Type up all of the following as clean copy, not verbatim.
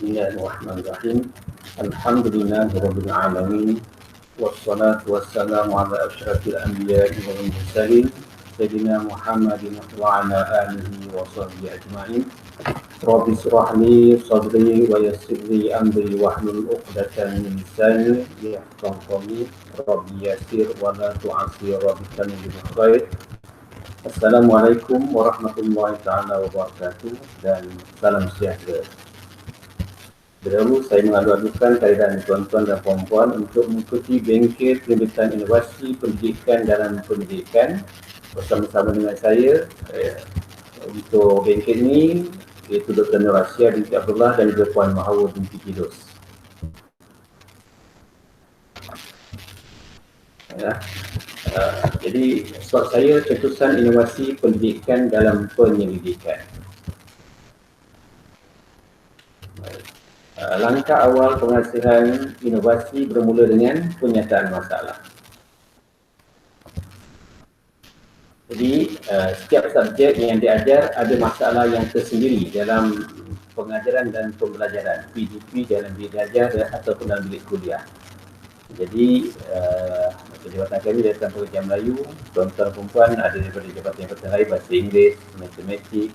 Bismillahirrahmanirrahim. Alhamdulillahirabbil alamin. Wassalatu wassalamu ala asyrafil anbiya'i wal mursalin sayyidina Muhammadin wa ala alihi wa sahbihi ajma'in. Rabbi shrah li sadri wa yassir li amri wahlul 'uqdatam min lisani yafqahu qawli. Rabbi yassir wa la tu'assir wa bitammin bil khair. Assalamualaikum warahmatullahi taala wabarakatuh dan salam sejahtera. Dahulu saya mengadu-adukan keadaan tuan-tuan dan puan-puan untuk mengikuti bengkel penerbitan inovasi pendidikan dalam pendidikan bersama-sama dengan saya. Untuk bengkel ini iaitu Dr. Nur Asia binti Abdullah dan juga Puan Mahawa binti Kidus. Jadi soal saya cetusan inovasi pendidikan dalam penyelidikan. Langkah awal pengasihan inovasi bermula dengan penyataan masalah. Jadi setiap subjek yang diajar ada masalah yang tersendiri dalam pengajaran dan pembelajaran, PDP dalam bilik ajar ataupun dalam bilik kuliah. Jadi jabatan kami dari Tanpa Kerja Melayu, tuan-tuan perempuan ada daripada jabatan lain, bahasa Inggeris, matematik,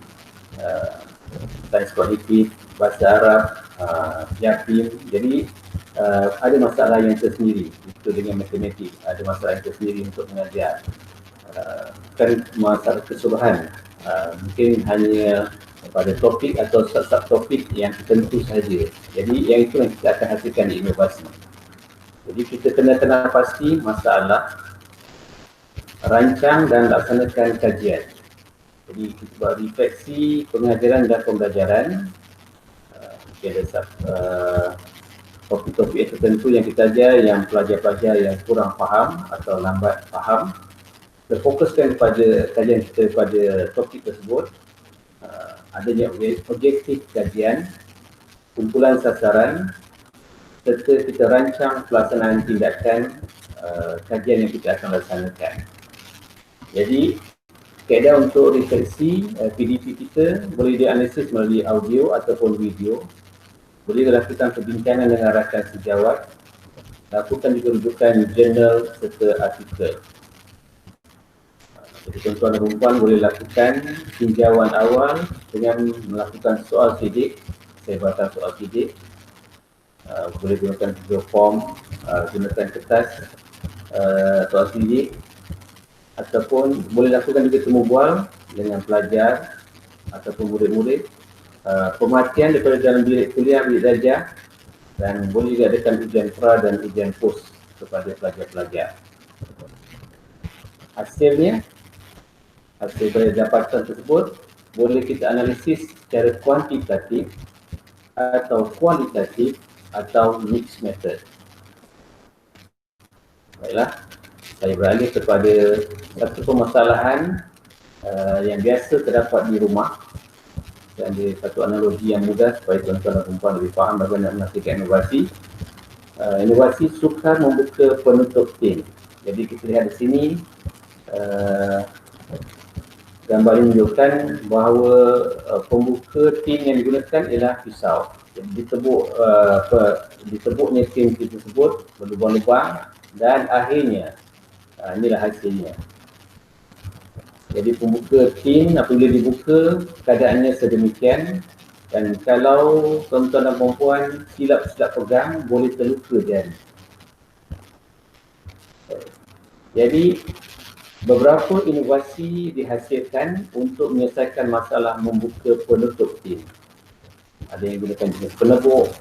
sains kognitif, bahasa Arab, Yakin. Jadi ada masalah yang tersendiri itu dengan matematik, ada masalah yang tersendiri untuk mengajar. Bukan masalah keseluruhan, mungkin hanya pada topik atau sub-topik yang tertentu sahaja. Jadi yang itu yang kita akan hasilkan di inovasi. Jadi kita kena pasti masalah, rancang dan laksanakan kajian. Jadi kita buat refleksi pengajaran dan pembelajaran. Ada topik-topik tertentu yang kita ajar yang pelajar-pelajar yang kurang faham atau lambat faham. Kita fokuskan kepada kajian kita pada topik tersebut. Adanya objektif kajian, kumpulan sasaran, serta kita rancang pelaksanaan tindakan kajian yang kita akan laksanakan. Jadi kaedah untuk refleksi PDP kita boleh dianalisis melalui audio ataupun video. Boleh dilakukan perbincangan dengan rakan sejawat, lakukan juga rujukan jurnal serta artikel. Jadi tuan-tuan dan perempuan boleh lakukan tinjauan awal dengan melakukan soal sidik, sehbatan soal sidik. Boleh gunakan juga form, gunakan kertas soal sidik, ataupun boleh lakukan juga temu bual dengan pelajar ataupun murid-murid. Pemerhatian daripada dalam bilik kuliah, bilik darjah, dan boleh juga adakan ujian pra dan ujian pos kepada pelajar-pelajar. Hasil dari dapatan tersebut boleh kita analisis secara kuantitatif atau kualitatif atau mixed method. Baiklah, saya beralih kepada satu permasalahan yang biasa terdapat di rumah. Dan ada satu analogi yang mudah supaya tuan-tuan dan perempuan lebih faham bagaimana nak menghasilkan inovasi. Inovasi sukar membuka penutup tin. Jadi kita lihat di sini gambar ini menunjukkan bahawa pembuka tin yang digunakan ialah pisau. Jadi ditebuknya tin tersebut berlubang-lubang dan akhirnya inilah hasilnya. Jadi pembuka tin apabila dibuka keadaannya sedemikian, dan kalau tuan-tuan dan perempuan silap pegang boleh terluka jari. Jadi beberapa inovasi dihasilkan untuk menyelesaikan masalah membuka penutup tin. Ada yang gunakan jenis penebuk.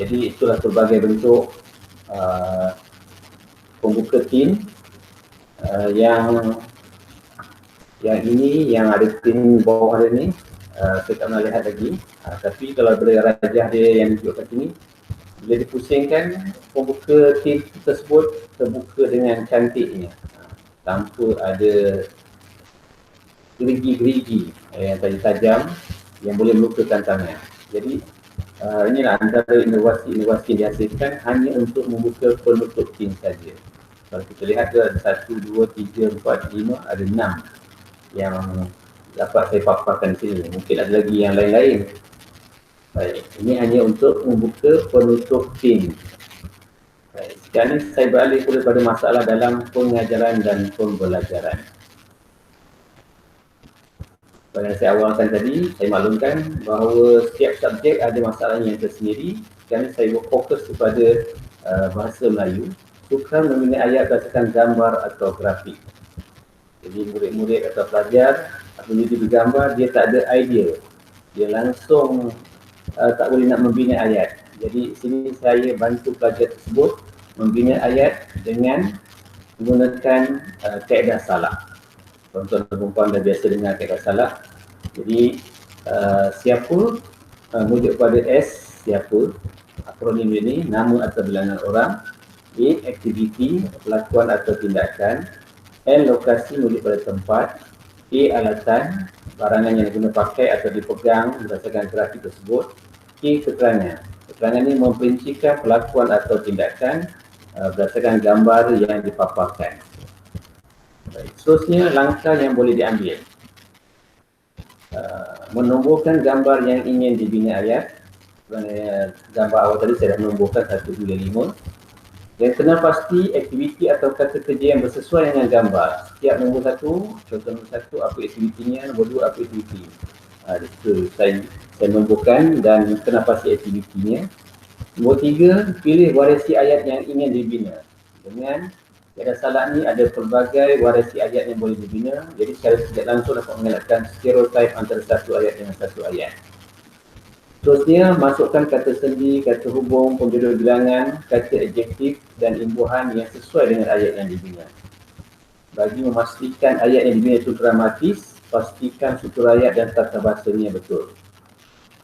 Jadi itulah pelbagai bentuk pembuka tin. Yang ini yang ada tin bawah ada ni, saya tak pernah lihat lagi. Tapi kalau boleh rajah dia yang ditunjukkan sini, bila dipusingkan, pembuka tin tersebut terbuka dengan cantiknya, tanpa ada gerigi-gerigi yang tajam yang boleh melukakan tangan. Jadi inilah antara inovasi yang dihasilkan hanya untuk membuka penutup tin saja. Kalau kita lihat ada 1, 2, 3, 4, 5, ada 6 yang dapat saya paparkan di sini. Mungkin ada lagi yang lain-lain. Baik, ini hanya untuk membuka penutup tim. Baik, sekarang saya beralih kepada masalah dalam pengajaran dan pembelajaran. Seperti yang saya awalkan tadi, saya maklumkan bahawa setiap subjek ada masalahnya yang tersendiri. Sekarang saya berfokus kepada bahasa Melayu, sukar membina ayat berdasarkan gambar atau grafik. Jadi murid-murid atau pelajar apabila dia bergambar, dia tak ada idea. Dia langsung tak boleh nak membina ayat. Jadi sini saya bantu pelajar tersebut membina ayat dengan menggunakan kaedah salak. Tuan-tuan dan puan dah biasa dengar kaedah salak. Jadi siapa merujuk pada S, siapa, akronim ini, nama atau bilangan orang, A, aktiviti, pelakuan atau tindakan, L, lokasi merujuk pada tempat, A, alatan, barangan yang diguna pakai atau dipegang berdasarkan grafik tersebut, K, keterangan. Keterangan ini memperincikan pelakuan atau tindakan berdasarkan gambar yang dipaparkan. Baik, seterusnya langkah yang boleh diambil. Menumbuhkan gambar yang ingin dibina ayat. Gambar awal tadi saya dah menumbuhkan 1, 2, 5. Yang kena pasti aktiviti atau kata kerja yang bersesuai dengan gambar. Setiap nombor 1, contoh nombor 1 apa aktivitinya, nombor 2 apa aktiviti. Itu saya menumbuhkan dan kena pasti aktivitinya. Nombor 3, pilih variasi ayat yang ingin dibina. Dengan kaedah salak ni ada pelbagai variasi ayat yang boleh dibina. Jadi secara tidak langsung dapat mengelakkan stereotip antara satu ayat dengan satu ayat. Seterusnya, masukkan kata sendi, kata hubung, penjodoh bilangan, kata adjektif dan imbuhan yang sesuai dengan ayat yang dibina. Bagi memastikan ayat yang dibina itu dramatis, pastikan struktur ayat dan tata bahasanya betul.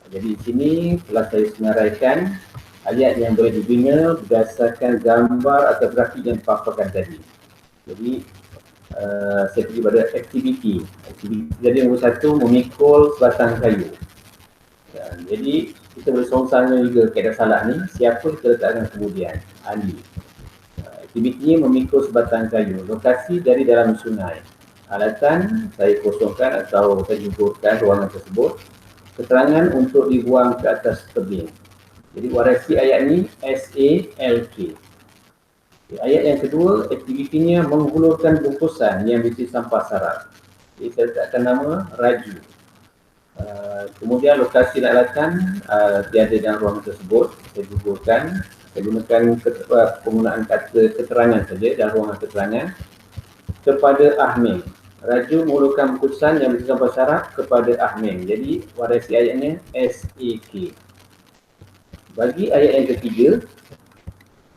Jadi di sini telah saya senaraikan ayat yang boleh dibina berdasarkan gambar atau grafik yang dipaparkan tadi. Jadi saya pergi pada aktiviti. Jadi nombor 1, memikul sebatang kayu. Jadi kita boleh songsangkan juga kaedah salak ni. Siapa kita letakkan kemudian? Ali. Aktivitinya memikul sebatang kayu. Lokasi dari dalam sungai. Alatan saya kosongkan atau saya jumpukan ruangan tersebut. Keterangan untuk dibuang ke atas tebing. Jadi variasi ayat ni SALK. Ayat yang kedua, aktivitinya menghulurkan bungkusan yang berisi sampah sarap. Jadi saya letakkan nama Raju. Kemudian lokasi dan alatan tiada dalam ruangan tersebut. Saya gugurkan, saya gunakan penggunaan kata keterangan saja dalam ruangan keterangan. Kepada Ahmad, Raju menghulurkan bungkusan yang berisi sampah sarap kepada Ahmad. Jadi variasi ayatnya SAK. Bagi ayat yang ketiga,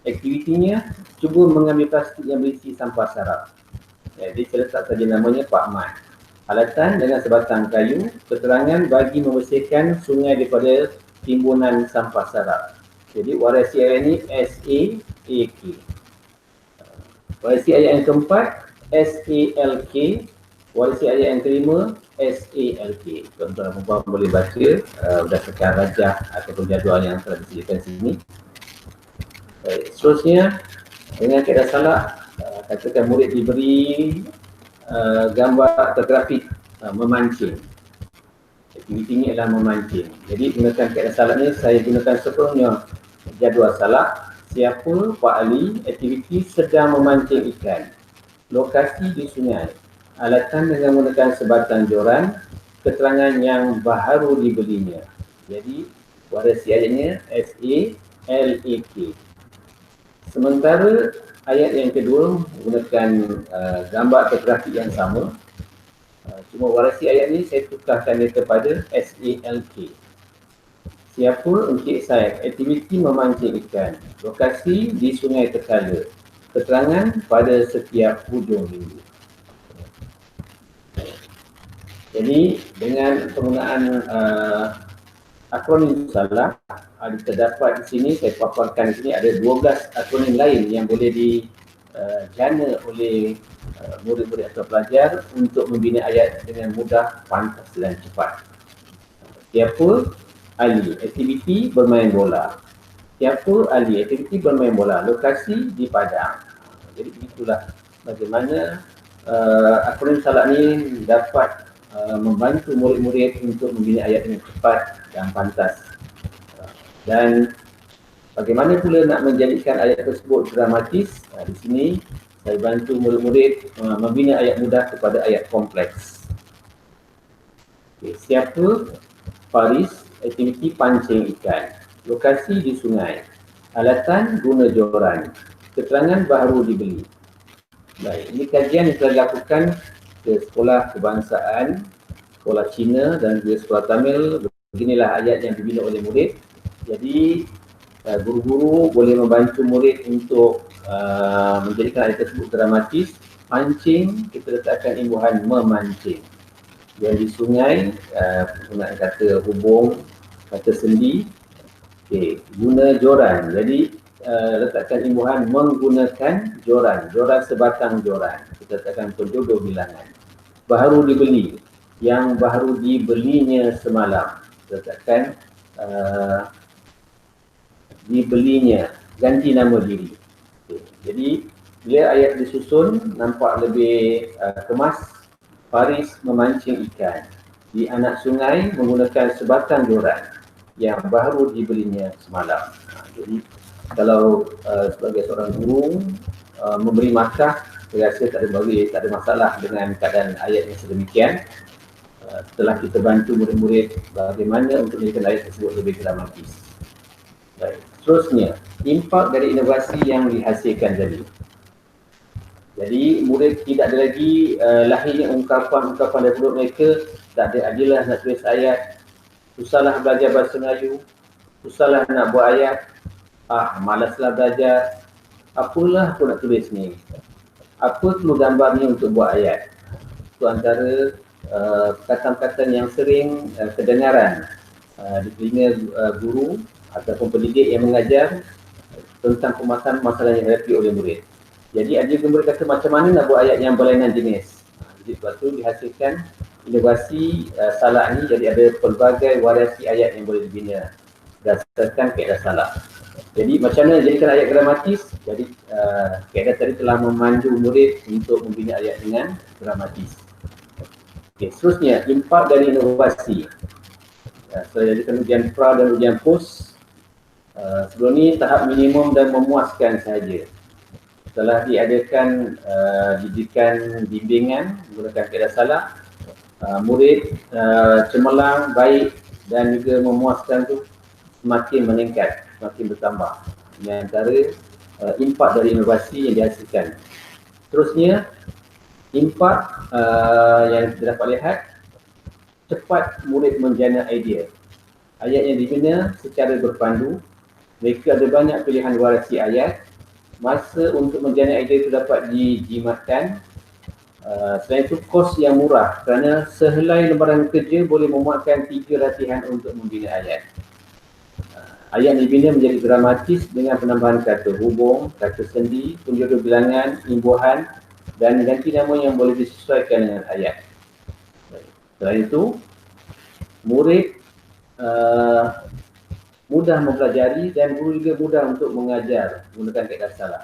aktivitinya cuba mengambil plastik yang berisi sampah sarap. Jadi saya letak saja namanya Pak Mat. Alatan dengan sebatang kayu, keterangan bagi membersihkan sungai daripada timbunan sampah sarap. Jadi variasi ayat ini SAAK. Variasi ayat yang keempat SALK. Variasi ayat yang kelima SALK. Tuan-tuan dan puan boleh baca berdasarkan rajah ataupun jadual yang telah disediakan sini. Baik, seterusnya dengan kaedah salak, katakan murid diberi gambar atau grafik memancing. Aktiviti ini adalah memancing. Jadi gunakan kaedah salak ni, saya gunakan sepenuhnya jadual salak. Siapa? Pak Ali. Aktiviti sedang memancing ikan. Lokasi di sungai. Alatan dengan menggunakan sebatang joran. Keterangan yang baru dibelinya. Jadi variasi ayatnya SALAK. Sementara ayat yang kedua menggunakan gambar atau grafik yang sama. Cuma variasi ayat ni saya tukarkan dia kepada SALK. Siapa? Encik Said. Aktiviti memancing ikan. Lokasi di Sungai Tekala. Keterangan pada setiap hujung minggu. Jadi dengan penggunaan akronim salak, terdapat di sini, saya paparkan di sini ada 12 akronim lain yang boleh dijana oleh murid-murid atau pelajar untuk membina ayat dengan mudah, pantas dan cepat. Siapa? Ali. Aktiviti bermain bola. Siapa? Ali. Aktiviti bermain bola. Lokasi di Padang. Jadi begitulah bagaimana akronim salak ni dapat membantu murid-murid untuk membina ayat dengan cepat dan pantas. Dan bagaimana pula nak menjadikan ayat tersebut dramatis? Di sini saya bantu murid-murid membina ayat mudah kepada ayat kompleks. Okay, siapa? Faris, aktiviti pancing ikan. Lokasi di sungai. Alatan guna joran. Keterangan baru dibeli. Baik, ini kajian yang telah dilakukan ke sekolah kebangsaan, sekolah Cina dan juga sekolah Tamil. Beginilah ayat yang dibina oleh murid. Jadi guru-guru boleh membantu murid untuk menjadikan ayat tersebut dramatis. Pancing, kita letakkan imbuhan memancing. Dan di sungai, penggunaan kata hubung, kata sendi. Okay. Guna joran, jadi letakkan imbuhan menggunakan joran. Joran sebatang joran. Kita letakkan penjodoh bilangan. Baru dibeli, yang baru dibelinya semalam. Kita letakkan dibelinya, ganti nama diri. Okay. Jadi bila ayat disusun nampak lebih kemas. Faris memancing ikan di anak sungai menggunakan sebatang joran yang baru dibelinya semalam. Jadi kalau sebagai seorang guru memberi markah, saya rasa tak ada masalah dengan keadaan ayat yang sedemikian. Setelah kita bantu murid-murid bagaimana untuk menjadikan ayat tersebut lebih dramatis. Baik. Seterusnya, impak dari inovasi yang dihasilkan tadi. Jadi murid tidak ada lagi lahirnya ungkapan-ungkapan dari mulut mereka, tak ada adilah nak tulis ayat, susahlah belajar bahasa Melayu, susahlah nak buat ayat, malaslah belajar, apalah aku nak tulis ni, apa perlu gambar ni untuk buat ayat. Itu antara perkataan-perkataan yang sering kedengaran di telinga guru ataupun pendidik yang mengajar tentang pemahaman masalah yang dihadapi oleh murid. Jadi ada murid kata macam mana nak buat ayat yang berlainan jenis. Jadi sebab tu dihasilkan inovasi salah ni, jadi ada pelbagai variasi ayat yang boleh dibina berdasarkan kaedah salah. Jadi macam mana jadikan ayat dramatis? Jadi kaedah tadi telah memandu murid untuk membina ayat dengan dramatis. Okay, seterusnya impak dari inovasi. Setelah jadikan ujian pra dan ujian post. Sebelum ni tahap minimum dan memuaskan sahaja. Setelah diadakan didikan bimbingan menggunakan kaedah salah, murid cemerlang, baik dan juga memuaskan tu semakin meningkat, semakin bertambah. Ini antara impak dari inovasi yang dihasilkan. Terusnya, impak yang kita dapat lihat, cepat murid menjana idea. Ayat yang dibina secara berpandu, mereka ada banyak pilihan variasi ayat. Masa untuk menjana idea itu dapat dijimatkan. Selain itu, kos yang murah kerana sehelai lembaran kerja boleh memuatkan 3 latihan untuk membina ayat. Ayat dibina menjadi dramatis dengan penambahan kata hubung, kata sendi, penjodoh bilangan, imbuhan dan ganti nama yang boleh disesuaikan dengan ayat. Selain itu, murid mudah mempelajari dan guru juga mudah untuk mengajar menggunakan kaedah salah.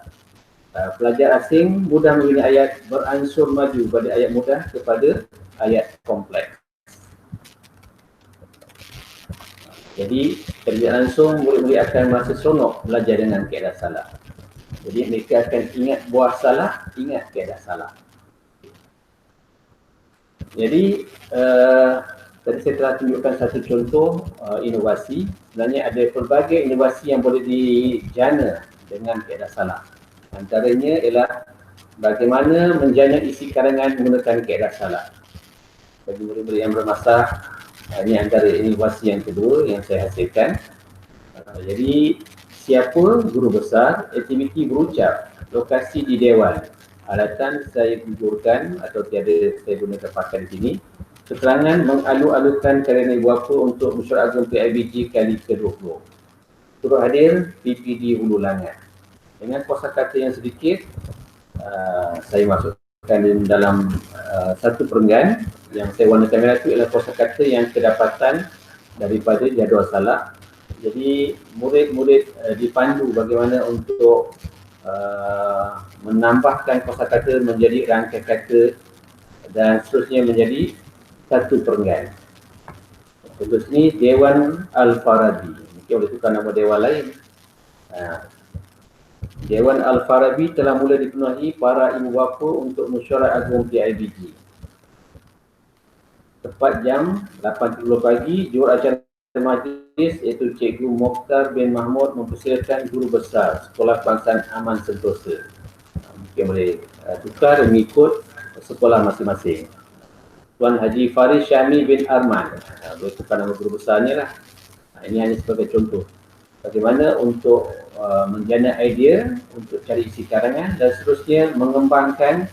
Pelajar asing mudah membina ayat beransur maju pada ayat mudah kepada ayat kompleks. Jadi kerja langsung murid-murid akan merasa seronok belajar dengan kaedah salah. Jadi mereka akan ingat buah salah, ingat kaedah salah. Jadi tadi saya telah tunjukkan satu contoh inovasi. Sebenarnya ada pelbagai inovasi yang boleh dijana dengan kaedah salah. Antaranya ialah bagaimana menjana isi karangan menggunakan kaedah salah. Bagi murid-murid yang bermasalah, ini antara inovasi yang kedua yang saya hasilkan. Jadi siapa guru besar, aktiviti berucap, lokasi di Dewan. Alatan saya gugurkan atau tiada saya gunakan pakai di sini. Keterangan mengalu-alukan kerana ibu bapa untuk mesyuarat agung PIBG kali ke-20. Turut hadir PPD Hulu Langat. Dengan kosakata yang sedikit, saya masukkan dalam satu perenggan yang saya warnakan merah itu ialah kosakata yang kedapatan daripada jadual salah. Jadi murid-murid dipandu bagaimana untuk menambahkan kosakata menjadi rangkaian kata dan seterusnya menjadi satu perenggan. Contoh sini Dewan Al-Farabi. Mungkin boleh tukar nama dewan lain. Dewan Al-Farabi telah mula dipenuhi para ibu bapa untuk mesyuarat agung PIBG. Tepat jam 8.30 pagi, juruacara majlis iaitu Cikgu Mokhtar bin Mahmud mempersilakan guru besar Sekolah Kebangsaan Aman Sentosa. Mungkin boleh tukar mengikut sekolah masing-masing. Tuan Haji Faris Syami bin Arman, boleh tukar nama guru besarnya lah. Ini hanya sebagai contoh bagaimana untuk menjana idea untuk cari isi karangan dan seterusnya mengembangkan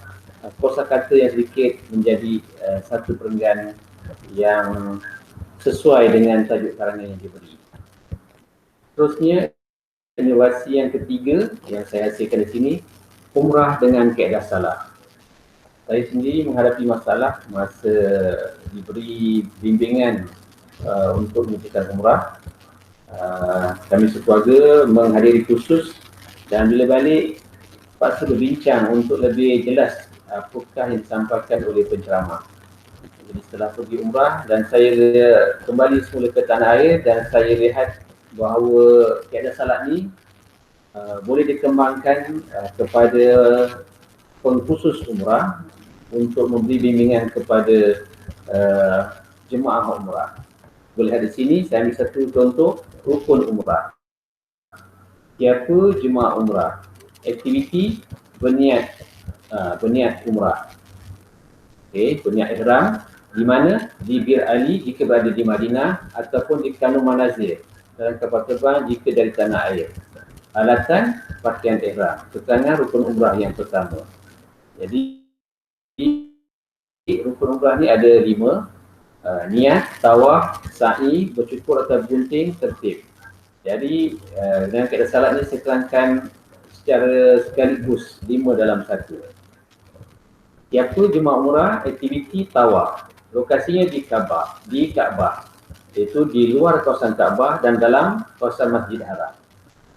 kosakata yang sedikit menjadi satu perenggan yang sesuai dengan tajuk karangan yang diberi. Seterusnya, inovasi yang ketiga yang saya hasilkan di sini, umrah dengan kaedah salah. Saya sendiri menghadapi masalah masa diberi bimbingan untuk menunjukkan umrah. Kami sekeluarga menghadiri kursus dan bila balik paksa berbincang untuk lebih jelas apakah yang disampaikan oleh penceramah. Jadi setelah pergi umrah dan saya kembali semula ke tanah air dan saya lihat bahawa kaedah salat ni boleh dikembangkan kepada pengkhusus umrah untuk memberi bimbingan kepada jemaah umrah. Boleh lihat di sini saya ambil satu contoh rukun umrah. Siapa jemaah umrah? Aktiviti berniat umrah. Okey, berniat ihram di mana? Di Bir Ali jika berada di Madinah ataupun di Kanu Manazir dalam kapal terbang jika dari tanah air. Alatan pakaian ihram. Keterangan rukun umrah yang pertama. Jadi rukun umrah ni ada 5. Niat, tawaf, sa'i, bercukur atau gunting, tertib. Jadi dengan kaedah salat ni saya terangkan secara sekaligus 5 dalam 1. Siapa jemaah umrah? Aktiviti tawaf. Lokasinya di Kaabah, iaitu di luar kawasan Kaabah dan dalam kawasan Masjid Haram.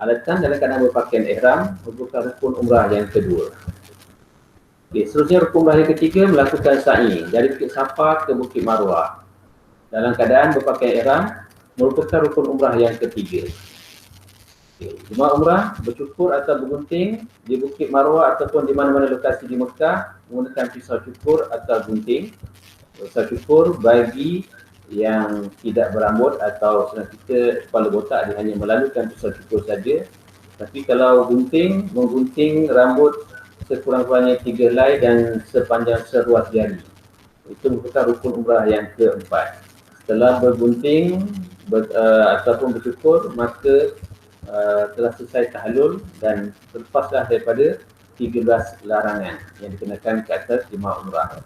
Alatan dalam keadaan berpakaian ihram merupakan rukun umrah yang kedua. Okay, seterusnya rukun umrah yang ketiga melakukan sa'i dari Bukit Safa ke Bukit Marwah dalam keadaan berpakaian ihram merupakan rukun umrah yang ketiga. Okay, jemaah umrah bercukur atau bergunting di Bukit Marwah ataupun di mana-mana lokasi di Mekah menggunakan pisau cukur atau gunting. Pisau cukur bagi yang tidak berambut atau senang kita kepala botak dia hanya melalukan pisau cukur saja. Tapi kalau menggunting rambut sekurang-kurangnya 3 helai dan sepanjang seruas jari. Itu merupakan rukun umrah yang keempat. Setelah bergunting ataupun bercukur, maka telah selesai tahallul dan terlepaslah daripada 13 larangan yang dikenakan ke atas jemaah umrah.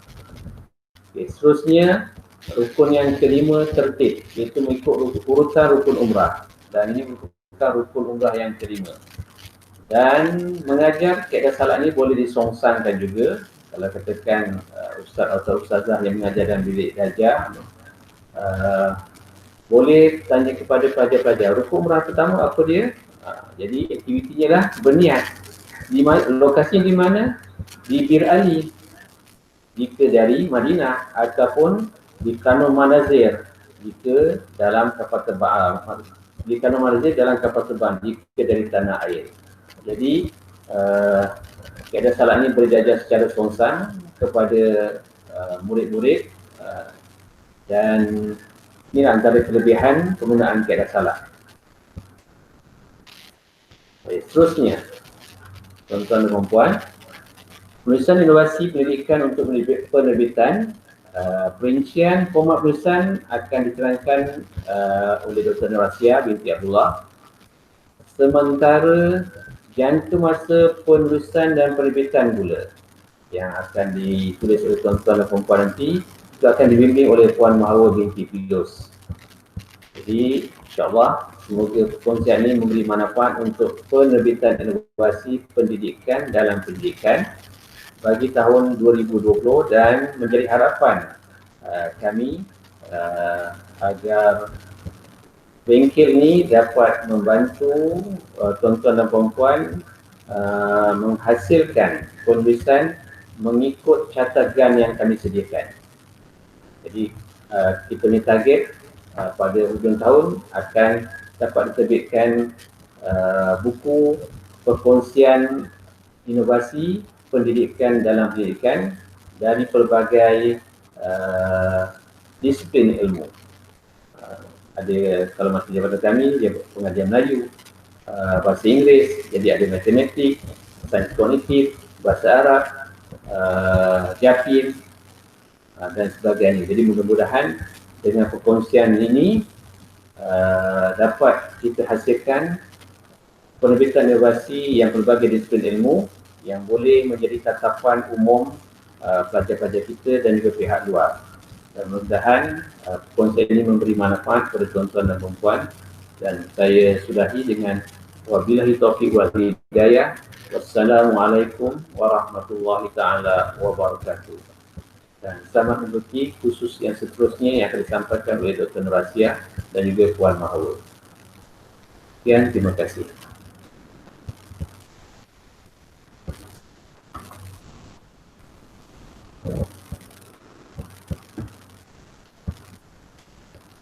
Okay, seterusnya rukun yang kelima tertib, iaitu mengikut urutan rukun umrah, dan ini merupakan rukun umrah yang kelima. Dan mengajar kaedah salat ni boleh disongsangkan juga. Kalau katakan ustaz atau ustazah yang mengajar dalam bilik darjah, boleh tanya kepada pelajar-pelajar, rukun umrah pertama apa dia? Jadi aktivitinya lah berniat. Lokasi di mana? Di Bir Ali jika dari Madinah, ataupun di Kanu Manazir jika dalam kapal terbang, di Kanu Manazir dalam kapal terbang jika dari tanah air. Jadi kaedah salat ni boleh diajar secara songsang kepada murid-murid dan ini antara kelebihan penggunaan kaedah salat. Baik, seterusnya tuan-tuan dan puan-puan, penulisan inovasi pendidikan untuk penerbitan. Perincian format penulisan akan diterangkan oleh Dr. Nurasia binti Abdullah. Sementara jangka masa penulisan dan penerbitan pula yang akan ditulis oleh tuan-tuan dan perempuan nanti itu akan dibimbing oleh Puan Mahawa binti Firdaus. Jadi insyaAllah semoga perkongsian ini memberi manfaat untuk penerbitan inovasi pendidikan dalam pendidikan bagi tahun 2020 dan menjadi harapan kami agar bengkel ini dapat membantu tuan-tuan dan puan-puan menghasilkan penulisan mengikut catatan yang kami sediakan. Jadi kita ni target pada hujung tahun akan dapat diterbitkan buku perkongsian inovasi pendidikan dalam pendidikan dari pelbagai disiplin ilmu. Ada, kalau masa jabatan kami, dia pengajian Melayu, bahasa Inggeris, jadi ada matematik, sains kognitif, bahasa Arab, Japin, dan sebagainya. Jadi mudah-mudahan dengan perkongsian ini dapat kita hasilkan penerbitan inovasi yang pelbagai disiplin ilmu yang boleh menjadi tatapan umum pelajar-pelajar kita dan juga pihak luar. Dan mudah-mudahan perkongsian ini memberi manfaat kepada tuan-tuan dan puan-puan, dan saya sudahi dengan wabillahi taufiq wal hidayah. Wassalamualaikum warahmatullahi taala wabarakatuh. Dan selamat mengikuti khusus yang seterusnya yang akan disampaikan oleh Dr. Nur Asia dan juga Puan Mahur. Sekian, terima kasih.